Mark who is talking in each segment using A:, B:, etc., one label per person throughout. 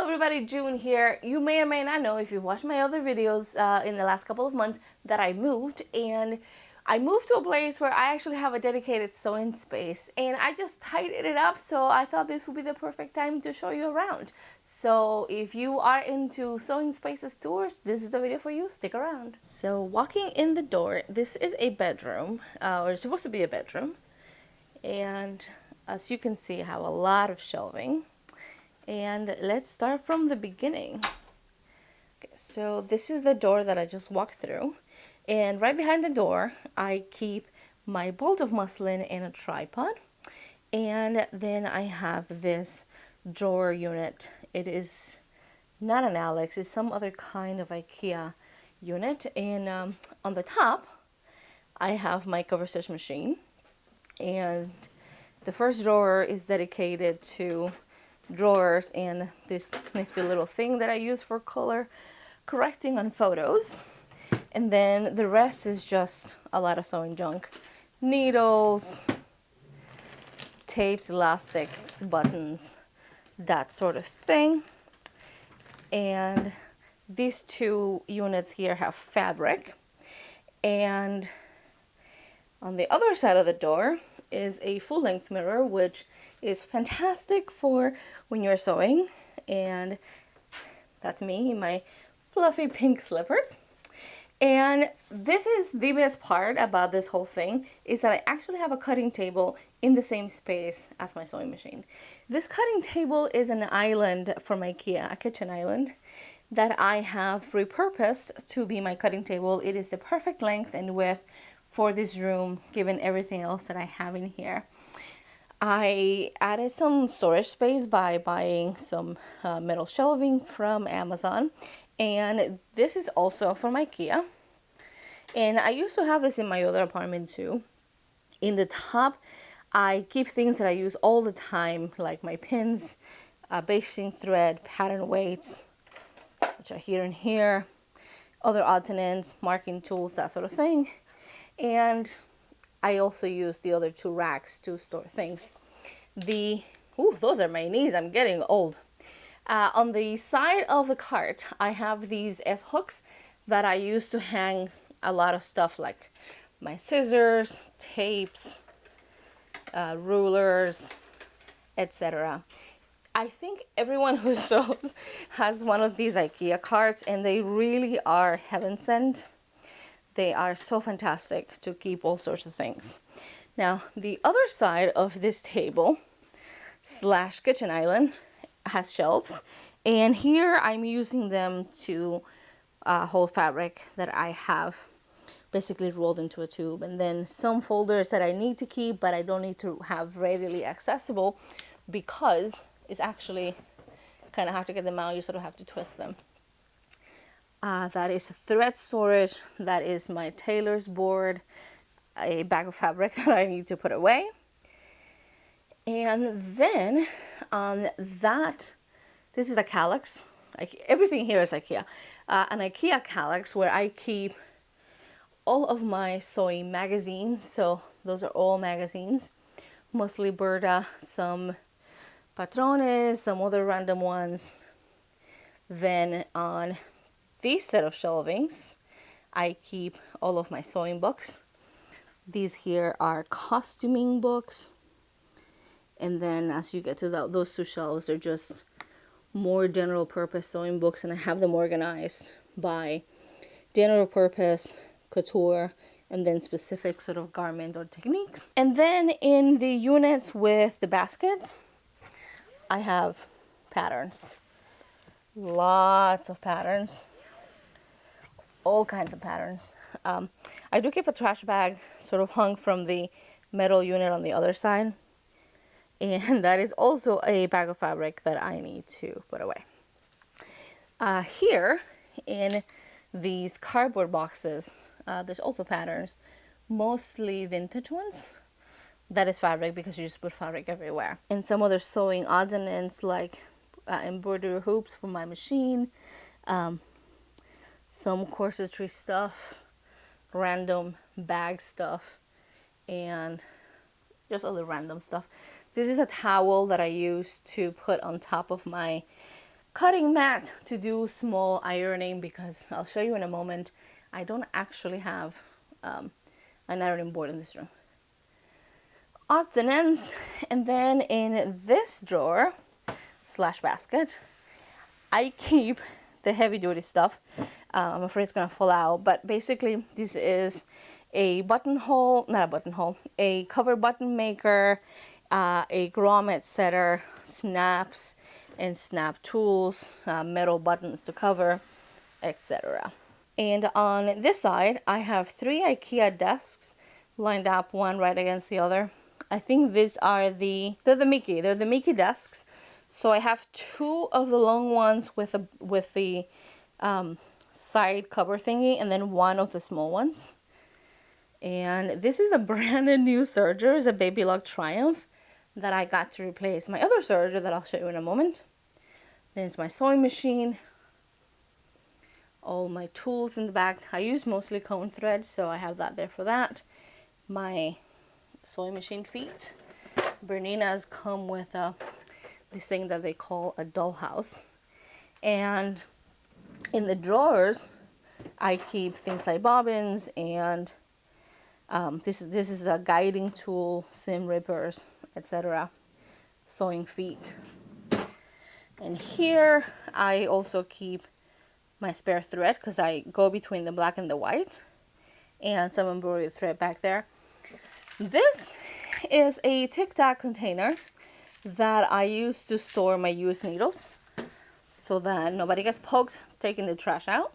A: everybody, June here. You may or may not know if you've watched my other videos in the last couple of months that I moved, and I moved to a place where I actually have a dedicated sewing space, and I just tidied it up, so I thought this would be the perfect time to show you around. So if you are into sewing spaces tours, this is the video for you. Stick around. So walking in the door, this is a bedroom, or it's supposed to be a bedroom, and as you can see, I have a lot of shelving. And let's start from the beginning. Okay, so this is the door that I just walked through, and right behind the door I keep my bolt of muslin and a tripod, and then I have this drawer unit. It is not an Kallax, it's some other kind of IKEA unit, and on the top I have my cover stitch machine, and the first drawer is dedicated to drawers and this nifty little thing that I use for color correcting on photos, and then the rest is just a lot of sewing junk, needles, tapes, elastics, buttons, that sort of thing. And these two units here have fabric, and on the other side of the door is a full-length mirror, which is fantastic for when you're sewing, and that's me in my fluffy pink slippers. And this is the best part about this whole thing, is that I actually have a cutting table in the same space as my sewing machine. This cutting table is an island from IKEA, a kitchen island that I have repurposed to be my cutting table. It is the perfect length and width for this room, given everything else that I have in here. I added some storage space by buying some metal shelving from Amazon, and this is also from IKEA. And I used to have this in my other apartment too. In the top, I keep things that I use all the time, like my pins, basting thread, pattern weights, which are here and here, other odds and ends, marking tools, that sort of thing. And I also use the other two racks to store things. Those are my knees, I'm getting old. On the side of the cart, I have these S-hooks that I use to hang a lot of stuff, like my scissors, tapes, rulers, etc. I think everyone who sews has one of these IKEA carts, and they really are heaven sent. They are so fantastic to keep all sorts of things. Now, the other side of this table slash kitchen island has shelves, and here I'm using them to hold fabric that I have basically rolled into a tube, and then some folders that I need to keep but I don't need to have readily accessible because it's actually kind of hard to get them out. You sort of have to twist them. That is thread storage. That is my tailor's board, a bag of fabric that I need to put away. And then on that, this is a Calyx. Everything here is IKEA. An IKEA Calyx where I keep all of my sewing magazines. So those are all magazines, mostly Berta, some patrones, some other random ones. Then on these set of shelvings, I keep all of my sewing books. These here are costuming books, and then as you get to those two shelves, they're just more general purpose sewing books, and I have them organized by general purpose, couture, and then specific sort of garment or techniques. And then in the units with the baskets, I have patterns, lots of patterns, all kinds of patterns. I do keep a trash bag sort of hung from the metal unit on the other side, and that is also a bag of fabric that I need to put away. Here in these cardboard boxes, there's also patterns, mostly vintage ones. That is fabric because you just put fabric everywhere. And some other sewing odds and ends, like embroidery hoops for my machine, some corsetry stuff, random bag stuff, and just other random stuff. This is a towel that I use to put on top of my cutting mat to do small ironing, because I'll show you in a moment, I don't actually have an ironing board in this room. Odds and ends. And then in this drawer slash basket, I keep the heavy duty stuff. I'm afraid it's gonna fall out, but basically this is a buttonhole, not a buttonhole, a cover button maker, a grommet setter, snaps and snap tools, metal buttons to cover, etc. And on this side, I have 3 IKEA desks lined up, one right against the other. I think these are they're the Mickey desks. So I have 2 of the long ones with the side cover thingy, and then 1 of the small ones. And this is a brand new serger, it's a Baby Lock Triumph that I got to replace my other serger that I'll show you in a moment. Then it's my sewing machine, all my tools in the back. I use mostly cone thread, so I have that there for that. My sewing machine feet. Bernina's come with this thing that they call a dollhouse. And in the drawers, I keep things like bobbins and this is a guiding tool, seam rippers, etc. Sewing feet. And here I also keep my spare thread, because I go between the black and the white, and some embroidery thread back there. This is a Tic Tac container that I use to store my used needles so that nobody gets poked taking the trash out.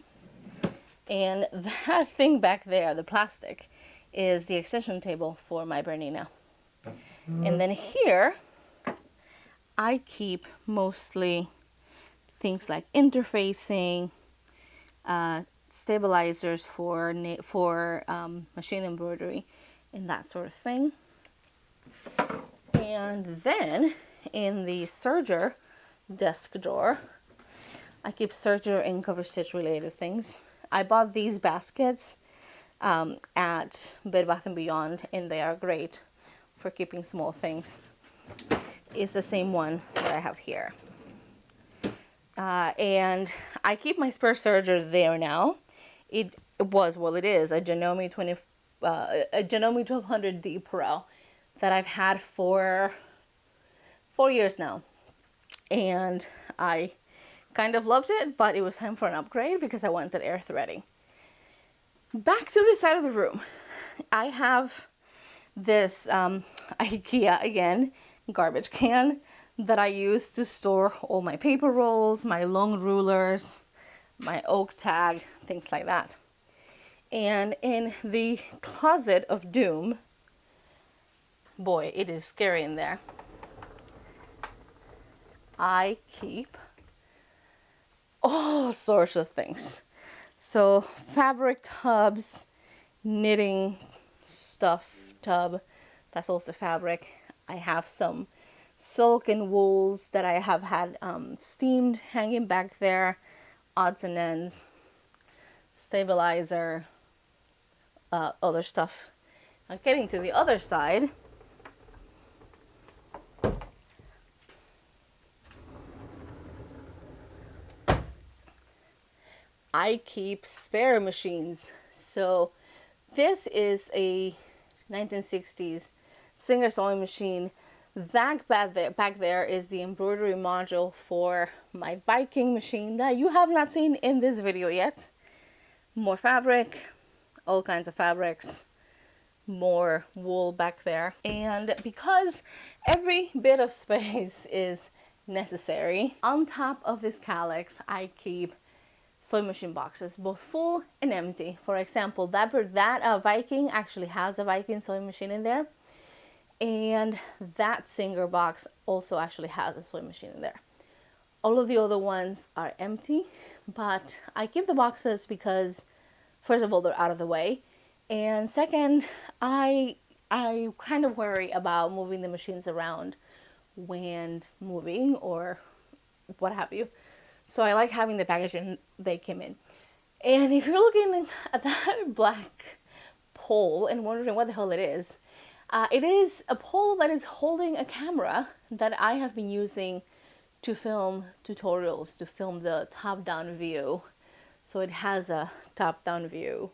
A: And that thing back there, the plastic, is the extension table for my Bernina. And then here I keep mostly things like interfacing, stabilizers for machine embroidery and that sort of thing. And then in the serger desk drawer, I keep serger and cover stitch related things. I bought these baskets at Bed Bath & Beyond, and they are great for keeping small things. It's the same one that I have here. And I keep my spare serger there now. It is a Janome 1200D Pro that I've had for 4 years now. And I kind of loved it, but it was time for an upgrade because I wanted air threading. Back to this side of the room, I have this IKEA, again, garbage can that I use to store all my paper rolls, my long rulers, my oak tag, things like that. And in the closet of doom, boy, it is scary in there, I keep all sorts of things. So fabric tubs, knitting stuff tub, that's also fabric. I have some silk and wools that I have had steamed hanging back there, odds and ends, stabilizer, other stuff. Now getting to the other side, I keep spare machines. So this is a 1960s Singer sewing machine. That back there is the embroidery module for my Viking machine that you have not seen in this video yet. More fabric, all kinds of fabrics, more wool back there. And because every bit of space is necessary, on top of this Calyx, I keep sewing machine boxes, both full and empty. For example, that Viking actually has a Viking sewing machine in there, and that Singer box also actually has a sewing machine in there. All of the other ones are empty, but I keep the boxes because, first of all, they're out of the way, and second, I kind of worry about moving the machines around when moving or what have you. So I like having the packaging they came in. And if you're looking at that black pole and wondering what the hell it is a pole that is holding a camera that I have been using to film tutorials, to film the top-down view. So it has a top-down view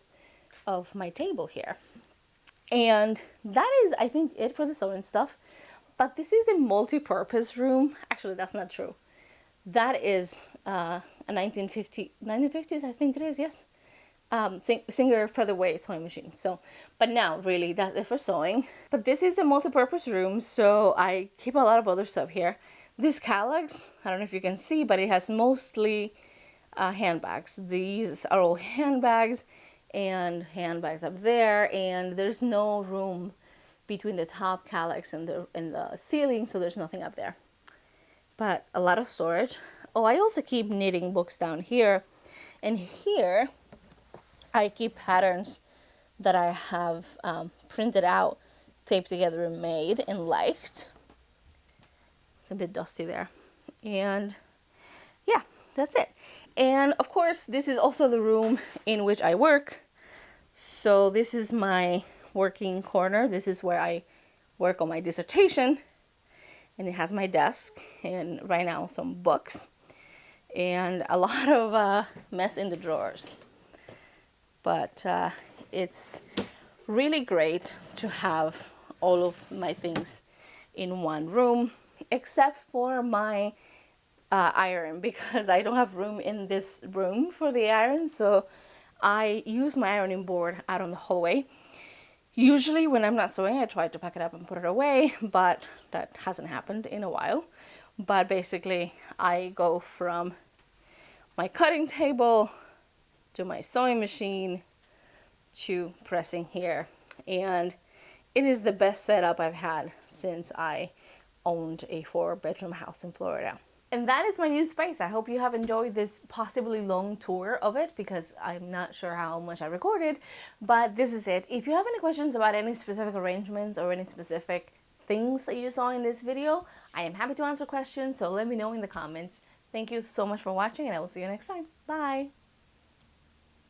A: of my table here. And that is, I think, it for the sewing stuff. But this is a multi-purpose room. Actually, that's not true. That is a 1950s, I think it is, yes. Singer Featherweight sewing machine. So, but now really that's it for sewing. But this is a multi-purpose room, so I keep a lot of other stuff here. This Kallax, I don't know if you can see, but it has mostly handbags. These are all handbags and handbags up there, and there's no room between the top Calyx and the ceiling, so there's nothing up there. But a lot of storage. Oh, I also keep knitting books down here, and here I keep patterns that I have printed out, taped together, and made and liked. It's a bit dusty there, and yeah, that's it. And of course, this is also the room in which I work. So this is my working corner. This is where I work on my dissertation, and it has my desk and right now some books and a lot of mess in the drawers. But it's really great to have all of my things in one room, except for my iron, because I don't have room in this room for the iron, so I use my ironing board out on the hallway. Usually when I'm not sewing, I try to pack it up and put it away, but that hasn't happened in a while. But basically, I go from my cutting table to my sewing machine to pressing here. And it is the best setup I've had since I owned a 4-bedroom house in Florida. And that is my new space. I hope you have enjoyed this possibly long tour of it, because I'm not sure how much I recorded, but this is it. If you have any questions about any specific arrangements or any specific things that you saw in this video, I am happy to answer questions, so let me know in the comments. Thank you so much for watching, and I will see you next time. Bye!